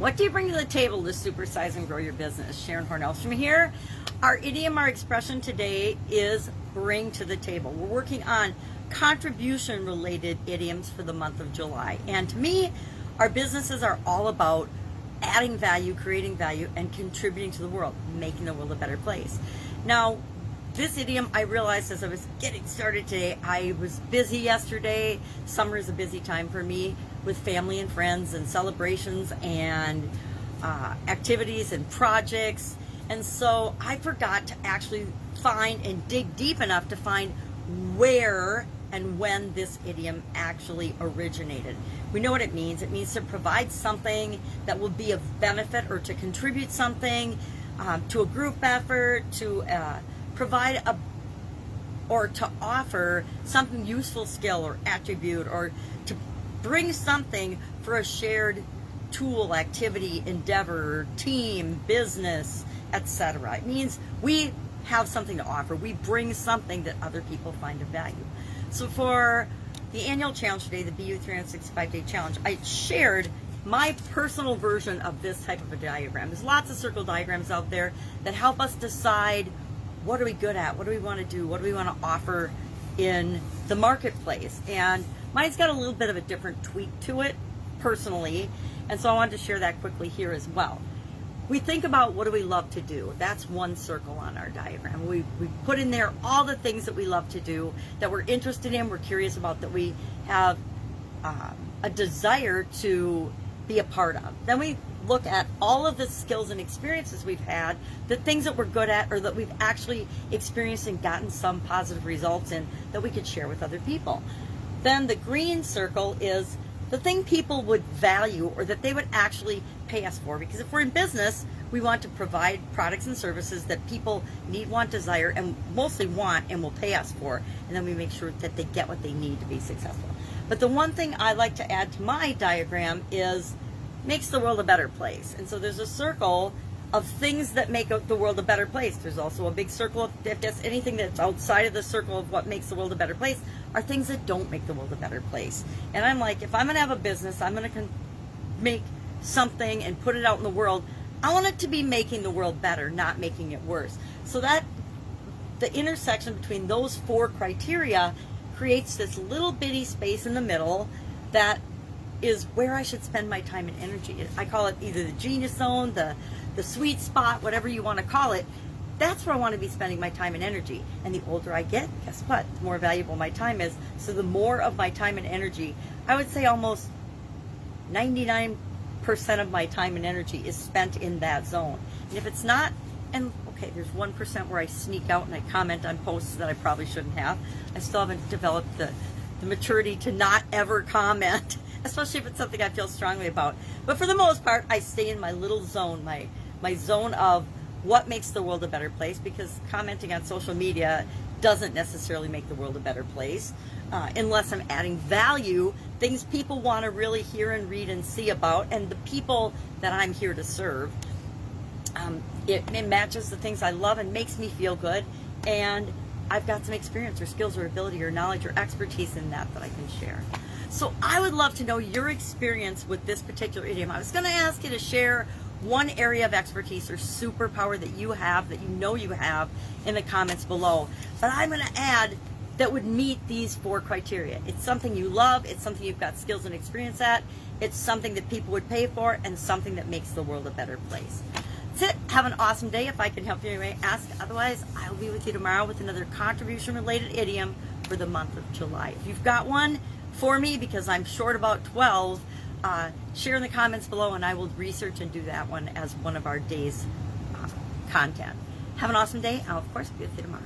What do you bring to the table to supersize and grow your business? Sharon Horne-Ellstrom here. Our idiom, our expression today is bring to the table. We're working on contribution related idioms for the month of July. And to me, our businesses are all about adding value, creating value, and contributing to the world, making the world a better place. Now, this idiom, I realized as I was getting started today, I was busy yesterday. Summer is a busy time for me with family and friends and celebrations and activities and projects. And so I forgot to actually find and dig deep enough to find where and when this idiom actually originated. We know what it means. It means to provide something that will be of benefit or to contribute something to a group effort, to provide or to offer something useful skill or attribute, or to bring something for a shared tool, activity, endeavor, team, business, etc. It means we have something to offer. We bring something that other people find of value. So for the annual challenge today, the BU 365-day challenge, I shared my personal version of this type of a diagram. There's lots of circle diagrams out there that help us decide what are we good at, what do we want to do, what do we want to offer in the marketplace. And mine's got a little bit of a different tweak to it personally, and so I wanted to share that quickly here as well. We think about what do we love to do. That's one circle on our diagram. We put in there all the things that we love to do, that we're interested in, we're curious about, that we have a desire to be a part of. Then we look at all of the skills and experiences we've had, the things that we're good at or that we've actually experienced and gotten some positive results in that we could share with other people. Then the green circle is the thing people would value or that they would actually pay us for. Because if we're in business, we want to provide products and services that people need, want, desire, and mostly want and will pay us for. And then we make sure that they get what they need to be successful. But the one thing I like to add to my diagram is makes the world a better place. And so there's a circle of things that make the world a better place. There's also a big circle of, if there's anything that's outside of the circle of what makes the world a better place, are things that don't make the world a better place. And I'm like, if I'm going to have a business, I'm going to make something and put it out in the world, I want it to be making the world better, not making it worse. So that the intersection between those four criteria creates this little bitty space in the middle that is where I should spend my time and energy. I call it either the genius zone, the sweet spot, whatever you want to call it. That's where I want to be spending my time and energy. And the older I get, guess what? The more valuable my time is. So the more of my time and energy, I would say almost 99% of my time and energy is spent in that zone. And if it's not, and okay, there's 1% where I sneak out and I comment on posts that I probably shouldn't have. I still haven't developed the maturity to not ever comment, especially if it's something I feel strongly about. But for the most part, I stay in my little zone, my zone of what makes the world a better place, because commenting on social media doesn't necessarily make the world a better place unless I'm adding value, things people want to really hear and read and see about, and the people that I'm here to serve. It matches the things I love and makes me feel good, and I've got some experience or skills or ability or knowledge or expertise in that I can share. So I would love to know your experience with this particular idiom. I was going to ask you to share one area of expertise or superpower that you have, that you know you have, in the comments below. But I'm going to add that would meet these four criteria. It's something you love, it's something you've got skills and experience at, it's something that people would pay for, and something that makes the world a better place. That's it. Have an awesome day. If I can help you, you may ask. Otherwise, I'll be with you tomorrow with another contribution-related idiom for the month of July. If you've got one for me, because I'm short about 12, share in the comments below, and I will research and do that one as one of our day's content. Have an awesome day. I'll, of course, be with you tomorrow.